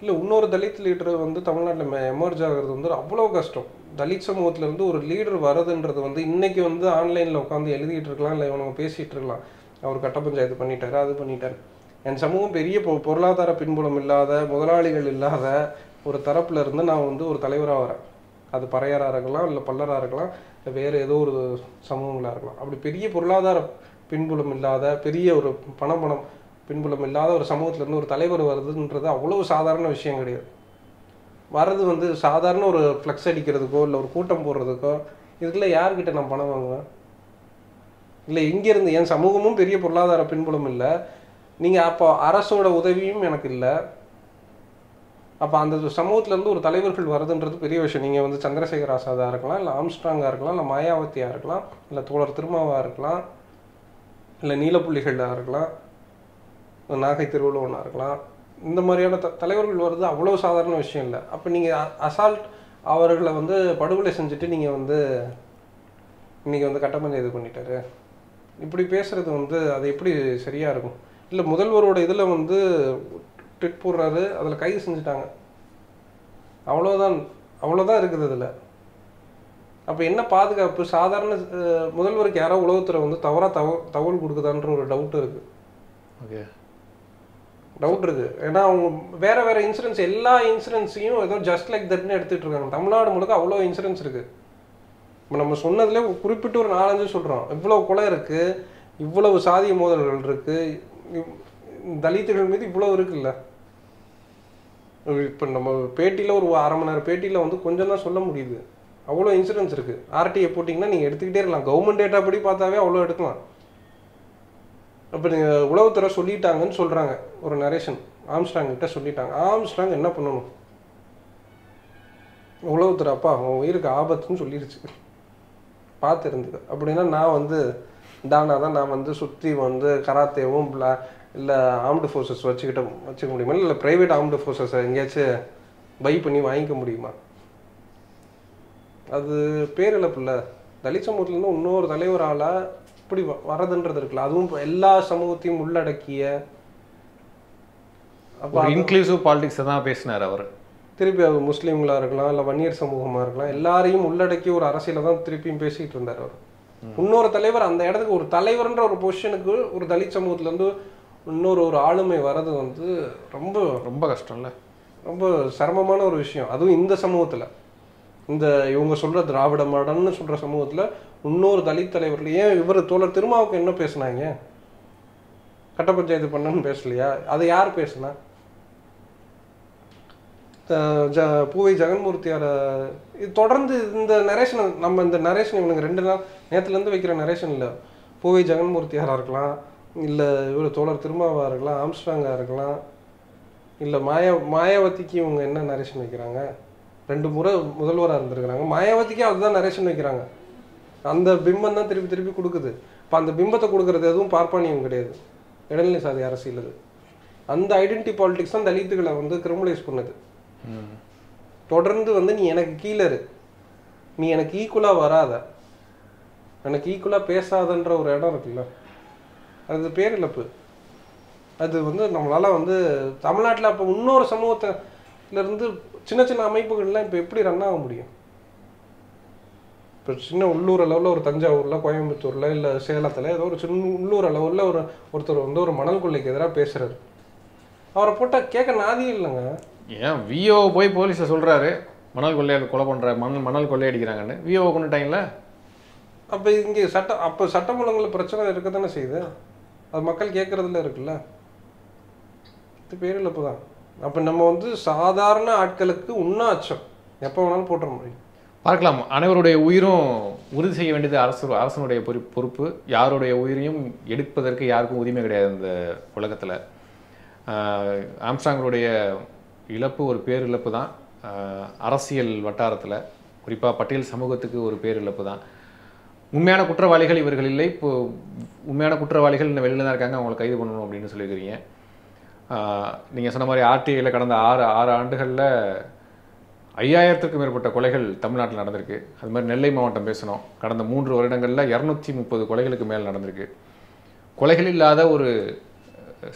இல்லை, இன்னொரு தலித் லீடர் வந்து தமிழ்நாட்டில் எமர்ஜ் ஆகிறது வந்து அவ்வளோ கஷ்டம். தலித் சமூகத்திலேருந்து ஒரு லீடர் வரதுன்றது வந்து இன்னைக்கு வந்து ஆன்லைனில் உட்காந்து எழுதிட்டு இருக்கலாம், இல்லை இவனுங்க பேசிகிட்டு இருக்கலாம், அவர் கட்ட பஞ்சாயத்து பண்ணிட்டாரு, அது பண்ணிட்டாரு. என் சமூகம் பெரிய பொருளாதார பின்புலம் இல்லாத, முதலாளிகள் இல்லாத ஒரு தரப்புல இருந்து நான் வந்து ஒரு தலைவராக வரேன். அது பறையராக இருக்கலாம், இல்லை பல்லராக இருக்கலாம், இல்லை வேறு ஏதோ ஒரு சமூகங்களாக இருக்கலாம். அப்படி பெரிய பொருளாதார பின்புலம் இல்லாத, பெரிய ஒரு பணம் பின்புலம் இல்லாத ஒரு சமூகத்திலேருந்து ஒரு தலைவர் வருதுன்றது அவ்வளவு சாதாரண விஷயம் கிடையாது. வர்றது வந்து சாதாரண ஒரு ஃப்ளெக்ஸ் அடிக்கிறதுக்கோ, இல்லை ஒரு கூட்டம் போடுறதுக்கோ, இதுக்குள்ள யார்கிட்ட நான் பணம் வாங்குவேன்? இல்லை இங்கேருந்து என் சமூகமும் பெரிய பொருளாதார பின்புலம் இல்லை, நீங்கள் அப்போ அரசோட உதவியும் எனக்கு இல்லை. அப்போ அந்த சமூகத்திலேருந்து ஒரு தலைவர்கள் வருதுன்றது பெரிய விஷயம். நீங்கள் வந்து சந்திரசேகர் ஆசாதாக இருக்கலாம், இல்லை ஆம்ஸ்ட்ராங்காக இருக்கலாம், இல்லை மாயாவதியாக இருக்கலாம், இல்லை தோழர் திருமாவாக இருக்கலாம், இல்லை நீலப்புள்ளிகளாக இருக்கலாம், நாகை திருவள்ளுவனாக இருக்கலாம். இந்த மாதிரியான தலைவர்கள் வருது அவ்வளோ சாதாரண விஷயம் இல்லை. அப்போ நீங்கள் அசால்ட் அவர்களை வந்து படுகொலை செஞ்சுட்டு நீங்கள் வந்து இன்றைக்கி வந்து கட்டப்பஞ்சம் இது பண்ணிட்டாரு, இப்படி பேசுகிறது வந்து அது எப்படி சரியாக இருக்கும்? இல்லை முதல்வரோட இதில் வந்து ட்விட் போடுறாரு, அதில் கைது செஞ்சுட்டாங்க, அவ்வளோதான் இருக்குது அதில். அப்போ என்ன பாதுகாப்பு? சாதாரண முதல்வருக்கு யாரோ உளவுத்துறை வந்து தகவல் கொடுக்குதான்ற ஒரு டவுட் இருக்குது. ஓகே, டவுட் இருக்குது. ஏன்னா அவங்க வேறு இன்சூரன்ஸ், எல்லா இன்சூரன்ஸையும் ஏதோ ஜஸ்ட் லைக் தட்னு எடுத்துகிட்டு இருக்காங்க. தமிழ்நாடு முழுக்க அவ்வளோ இன்சூரன்ஸ் இருக்குது. இப்போ நம்ம சொன்னதுல குறிப்பிட்டு ஒரு 4-5 சொல்கிறோம். இவ்வளோ கொலை இருக்குது, இவ்வளவு சாதிய மோதல்கள் இருக்குது, தலித்துகள் மீது இவ்வளோ இருக்குல்ல. இப்போ நம்ம பேட்டியில் ஒரு 1/2 மணி நேரம் பேட்டியில் வந்து கொஞ்சம் தான் சொல்ல முடியுது. அவ்வளோ இன்சூரன்ஸ் இருக்குது. ஆர்டிஐ போட்டிங்கன்னா நீங்கள் எடுத்துக்கிட்டே இருக்கலாம். கவர்மெண்ட் டேட்டா படி பார்த்தாவே அவ்வளோ எடுக்கலாம். அப்போ நீங்கள் உளவுத்துறை சொல்லிட்டாங்கன்னு சொல்கிறாங்க, ஒரு நரேஷன் ஆம்ஸ்ட்ராங் கிட்ட சொல்லிட்டாங்க. ஆம்ஸ்ட்ராங் என்ன பண்ணணும்? உளவுத்துறை அப்பா அவன் உயிருக்கு ஆபத்துன்னு சொல்லிடுச்சு, பார்த்து இருந்தது. அப்படின்னா நான் வந்து தான் நான் வந்து சுற்றி வந்து கராத்தேவும் இல்லை ஆர்ம்டு ஃபோர்ஸஸ் வச்சுக்க முடியுமா? இல்லை ப்ரைவேட் ஆர்ம்டு ஃபோர்ஸஸை எங்கேயாச்சும் பை பண்ணி வாங்கிக்க முடியுமா? அது பேரிழப்பு இல்லை. தலித் சமூகத்துலேருந்து இன்னொரு தலைவரால் இப்படி வரதுன்றது இருக்குல்ல, அதுவும் எல்லா சமூகத்தையும் உள்ளடக்கிய. அப்போ இன்க்ளூசிவ் பாலிடிக்ஸை தான் பேசினார் அவர். திருப்பி அவர் முஸ்லீம்களாக இருக்கலாம், இல்லை வன்னியர் சமூகமாக இருக்கலாம், எல்லாரையும் உள்ளடக்கி ஒரு அரசியலை தான் திருப்பியும் பேசிக்கிட்டு இருந்தார் அவர். இன்னொரு தலைவர் அந்த இடத்துக்கு, ஒரு தலைவர்ன்ற ஒரு பொசிஷனுக்கு ஒரு தலித் சமூகத்துலேருந்து இன்னொரு ஆளுமை வர்றது வந்து ரொம்ப ரொம்ப கஷ்டம் இல்லை, ரொம்ப சிரமமான ஒரு விஷயம். அதுவும் இந்த சமூகத்தில், இந்த இவங்க சொல்கிற திராவிட மாடல்னு சொல்கிற சமூகத்தில் இன்னொரு தலித் தலைவர்கள். ஏன் இவர் தோழர் திருமாவுக்கு என்ன பேசுனாங்க? கட்ட பஞ்சாயத்து பண்ணன்னு பேசலையா? அதை யார் பேசுனா? பூவை ஜெகன்மூர்த்தியார் இது தொடர்ந்து இந்த நரேஷன், நம்ம இந்த நரேஷன் இவனுங்க 2 நாள் நேற்றுலேருந்து வைக்கிற நரேஷன் இல்லை. பூவை ஜெகன்மூர்த்தியாராக இருக்கலாம், இல்லை இவர் தோழர் திருமாவாக இருக்கலாம், ஆம்ஸ்ட்ராங்காக இருக்கலாம், இல்லை மாயாவதிக்கு இவங்க என்ன நரேஷன் வைக்கிறாங்க? 2 முறை முதல்வராக இருந்திருக்கிறாங்க. மாயாவதிக்கு அதுதான் நரேஷன் வைக்கிறாங்க. அந்த பிம்பம் தான் திருப்பி திருப்பி கொடுக்குது. இப்போ அந்த பிம்பத்தை கொடுக்குறது எதுவும் பார்ப்பானியம் கிடையாது, இடைநிலை சாதி அரசியல். அது அந்த ஐடென்டிட்டி பாலிடிக்ஸ் தான் தலித்துகளை வந்து கிரிமினலைஸ் பண்ணுது. தொடர்ந்து வந்து நீ எனக்கு கீழே இரு, நீ எனக்கு ஈக்குவலாக வராத, எனக்கு ஈக்குவலாக பேசாதன்ற ஒரு இடம் இருக்குல்ல, அது பேரிழப்பு. அது வந்து நம்மளால் வந்து தமிழ்நாட்டில் அப்போ இன்னொரு சமூகத்திலேருந்து சின்ன சின்ன அமைப்புகள்லாம் இப்போ எப்படி ரன் ஆக முடியும்? இப்போ சின்ன உள்ளூர் அளவில் ஒரு தஞ்சாவூரில், கோயம்புத்தூரில், இல்லை சேலத்தில் ஏதோ ஒரு சின்ன உள்ளூர் அளவில் ஒருத்தர் வந்து ஒரு மணல் கொள்ளைக்கு எதிராக பேசுகிறாரு. அவரை போட்டால் கேட்க நாதியே இல்லைங்க. ஏன் விஓ போய் போலீஸில் சொல்கிறாரு மணல் கொள்ளையை கொலை பண்ணுற மணல் கொள்ளையடிக்கிறாங்கன்னு? விஓ கொண்டுட்டாங்களே. அப்போ இங்கே சட்டம் ஒழுங்குல பிரச்சனை இருக்க தானே செய்யுது. அது மக்கள் கேட்குறதுல இருக்குல்ல. இது பேரிழப்பு தான். அப்போ நம்ம வந்து சாதாரண ஆட்களுக்கு உண்ணா அச்சம் எப்போ வேணாலும் போட்டுற முடியும். பார்க்கலாம். அனைவருடைய உயிரும் உறுதி செய்ய வேண்டியது அரசனுடைய பொறுப்பு. யாருடைய உயிரையும் எடுப்பதற்கு யாருக்கும் உரிமை கிடையாது இந்த உலகத்தில். ஆம்ஸ்ட்ராங்களுடைய இழப்பு ஒரு பேரிழப்பு தான். அரசியல் வட்டாரத்தில் குறிப்பாக பட்டியல் சமூகத்துக்கு ஒரு பேரிழப்பு தான். உண்மையான குற்றவாளிகள் இவர்கள் இல்லை. இப்போ உண்மையான குற்றவாளிகள் இன்னும் வெளியில் தான் இருக்காங்க, அவங்களை கைது பண்ணணும் அப்படின்னு சொல்லியிருக்கிறீங்க. நீங்கள் சொன்ன மாதிரி ஆர்டிஐயில் கடந்த ஆறு ஆண்டுகளில் 5000க்கும் மேற்பட்ட கொலைகள் தமிழ்நாட்டில் நடந்திருக்கு. அது மாதிரி நெல்லை மாவட்டம் பேசணும், கடந்த 3 வருடங்களில் 230 கொலைகளுக்கு மேல் நடந்திருக்கு. கொலைகள் இல்லாத ஒரு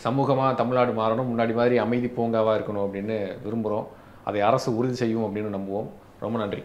சமூகமாக தமிழ்நாடு மாறணும், முன்னாடி மாதிரி அமைதி பூங்காவாக இருக்கணும் அப்படின்னு விரும்புகிறோம். அதை அரசு உறுதி செய்யும் அப்படின்னு நம்புவோம். ரொம்ப நன்றி.